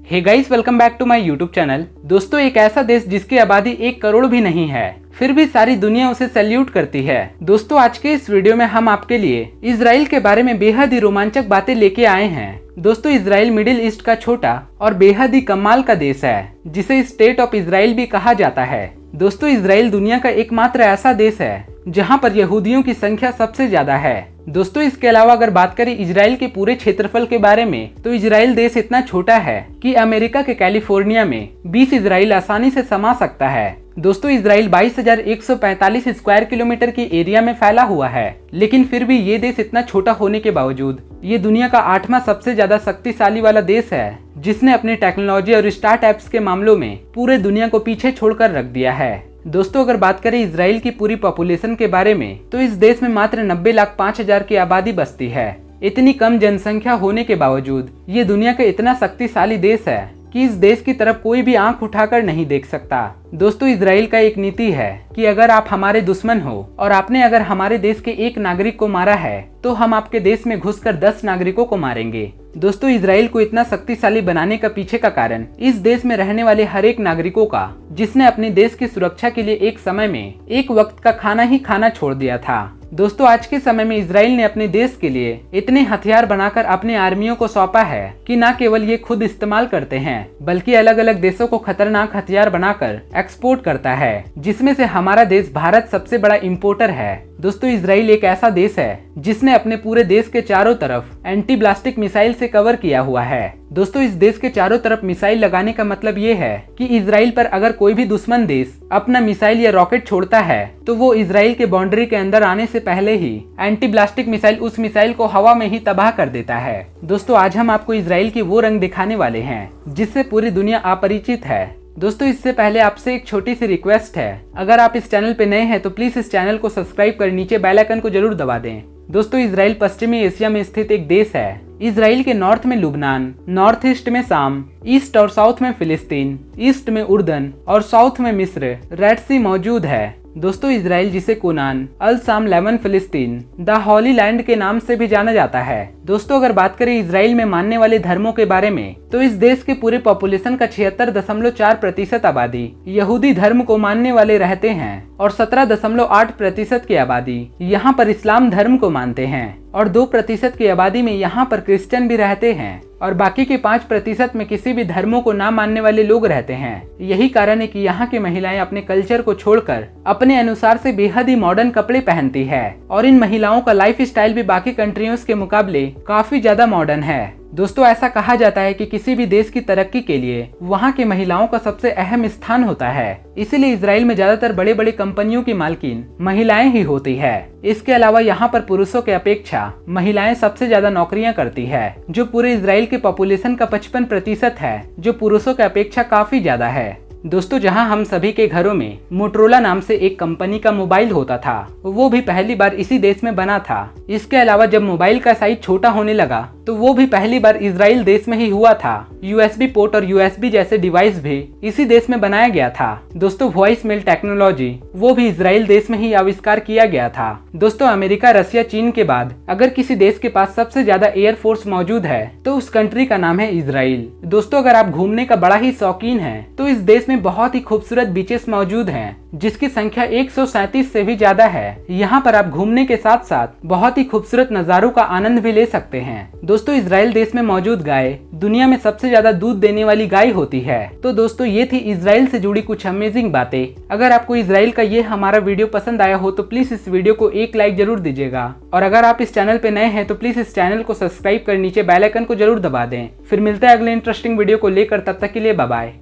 Hey guys, welcome back to my YouTube channel. दोस्तों, एक ऐसा देश जिसकी आबादी 1 करोड़ भी नहीं है, फिर भी सारी दुनिया उसे सैल्यूट करती है। दोस्तों, आज के इस वीडियो में हम आपके लिए इजराइल के बारे में बेहद ही रोमांचक बातें लेके आए हैं। दोस्तों, इजराइल मिडिल ईस्ट का छोटा और बेहद ही कमाल का देश है, जिसे स्टेट ऑफ इजराइल भी कहा जाता है। दोस्तों, इजराइल दुनिया का एकमात्र ऐसा देश है जहां पर यहूदियों की संख्या सबसे ज्यादा है। दोस्तों, इसके अलावा अगर बात करें इजराइल के पूरे क्षेत्रफल के बारे में, तो इजराइल देश इतना छोटा है कि अमेरिका के कैलिफोर्निया में 20 इजराइल आसानी से समा सकता है। दोस्तों, इजराइल 22,145 स्क्वायर किलोमीटर की एरिया में फैला हुआ है, लेकिन फिर भी ये देश इतना छोटा होने के बावजूद ये दुनिया का 8वां सबसे ज्यादा शक्तिशाली वाला देश है, जिसने अपनी टेक्नोलॉजी और स्टार्टअप्स के मामलों में पूरे दुनिया को पीछे छोड़कर रख दिया है। दोस्तों, अगर बात करें इजराइल की पूरी पॉपुलेशन के बारे में, तो इस देश में मात्र 90,05,000 की आबादी बसती है। इतनी कम जनसंख्या होने के बावजूद ये दुनिया का इतना शक्तिशाली देश है कि इस देश की तरफ कोई भी आंख उठाकर नहीं देख सकता। दोस्तों, इजराइल का एक नीति है कि अगर आप हमारे दुश्मन हो और आपने अगर हमारे देश के एक नागरिक को मारा है, तो हम आपके देश में घुसकर 10 नागरिकों को मारेंगे। दोस्तों, इजराइल को इतना शक्तिशाली बनाने का पीछे का कारण इस देश में रहने वाले हर एक नागरिकों का, जिसने अपने देश की सुरक्षा के लिए एक समय में एक वक्त का खाना ही खाना छोड़ दिया था। दोस्तों, आज के समय में इजराइल ने अपने देश के लिए इतने हथियार बनाकर अपने आर्मियों को सौंपा है कि न केवल ये खुद इस्तेमाल करते हैं, बल्कि अलग अलग देशों को खतरनाक हथियार बनाकर एक्सपोर्ट करता है, जिसमें से हमारा देश भारत सबसे बड़ा इंपोर्टर है। दोस्तों, इजराइल एक ऐसा देश है जिसने अपने पूरे देश के चारों तरफ एंटी ब्लास्टिक मिसाइल से कवर किया हुआ है। दोस्तों, इस देश के चारों तरफ मिसाइल लगाने का मतलब ये है कि इजराइल पर अगर कोई भी दुश्मन देश अपना मिसाइल या रॉकेट छोड़ता है, तो वो इजराइल के बाउंड्री के अंदर आने से पहले ही एंटी ब्लास्टिक मिसाइल उस मिसाइल को हवा में ही तबाह कर देता है। दोस्तों, आज हम आपको इजराइल की वो रंग दिखाने वाले हैं जिससे पूरी दुनिया अपरिचित है। दोस्तों, इससे पहले आपसे एक छोटी सी रिक्वेस्ट है, अगर आप इस चैनल पे नए हैं तो प्लीज इस चैनल को सब्सक्राइब कर नीचे बेल आइकन को जरूर दबा दें। दोस्तों, इजराइल पश्चिमी एशिया में स्थित एक देश है। इजराइल के नॉर्थ में लुबनान, नॉर्थ ईस्ट में शाम, ईस्ट और साउथ में फिलिस्तीन, ईस्ट में उर्दन और साउथ में मिस्र, रेड सी मौजूद है। दोस्तों, इजराइल जिसे कोनान, अल शाम, लेबनान, फिलिस्तीन, द हॉली लैंड के नाम से भी जाना जाता है। दोस्तों, अगर बात करें इजराइल में मानने वाले धर्मों के बारे में, तो इस देश के पूरे पॉपुलेशन का 76.4% आबादी यहूदी धर्म को मानने वाले रहते हैं और 17.8% की आबादी यहाँ पर इस्लाम धर्म को मानते हैं और 2% की आबादी में यहाँ पर क्रिश्चियन भी रहते हैं और बाकी के 5% में किसी भी धर्मों को ना मानने वाले लोग रहते हैं। यही कारण है कि यहाँ की महिलाएं अपने कल्चर को छोड़कर अपने अनुसार से बेहद ही मॉडर्न कपड़े पहनती है और इन महिलाओं का लाइफ स्टाइल भी बाकी कंट्रियों के मुकाबले काफी ज्यादा मॉडर्न है। दोस्तों, ऐसा कहा जाता है कि किसी भी देश की तरक्की के लिए वहाँ की महिलाओं का सबसे अहम स्थान होता है, इसीलिए इजराइल में ज्यादातर बड़े बड़े कंपनियों की मालकिन महिलाएं ही होती है। इसके अलावा यहाँ पर पुरुषों के अपेक्षा महिलाएं सबसे ज्यादा नौकरियां करती है, जो पूरे इजराइल के पॉपुलेशन का 55% है, जो पुरुषों के अपेक्षा काफी ज्यादा है। दोस्तों, जहां हम सभी के घरों में मोटरोला नाम से एक कंपनी का मोबाइल होता था, वो भी पहली बार इसी देश में बना था। इसके अलावा जब मोबाइल का साइज छोटा होने लगा, तो वो भी पहली बार इजराइल देश में ही हुआ था। USB पोर्ट और USB जैसे डिवाइस भी इसी देश में बनाया गया था। दोस्तों, वॉइस मेल टेक्नोलॉजी वो भी इजराइल देश में ही आविष्कार किया गया था। दोस्तों, अमेरिका, रसिया, चीन के बाद अगर किसी देश के पास सबसे ज्यादा एयरफोर्स मौजूद है, तो उस कंट्री का नाम है इजराइल। दोस्तों, अगर आप घूमने का बड़ा ही शौकीन है, तो इस देश में बहुत ही खूबसूरत बीचेस मौजूद हैं, जिसकी संख्या 137 से भी ज्यादा है। यहाँ पर आप घूमने के साथ साथ बहुत ही खूबसूरत नजारों का आनंद भी ले सकते हैं। दोस्तों, इजराइल देश में मौजूद गाय दुनिया में सबसे ज्यादा दूध देने वाली गाय होती है। तो दोस्तों, ये थी इजराइल से जुड़ी कुछ अमेजिंग बातें। अगर आपको इजराइल का ये हमारा वीडियो पसंद आया हो, तो प्लीज इस वीडियो को एक लाइक जरूर दीजिएगा और अगर आप इस चैनल पे नए हैं तो प्लीज इस चैनल को सब्सक्राइब कर नीचे बेल आइकन को जरूर दबा दें। फिर मिलते हैं अगले इंटरेस्टिंग वीडियो को लेकर, तब तक के लिए बाय बाय।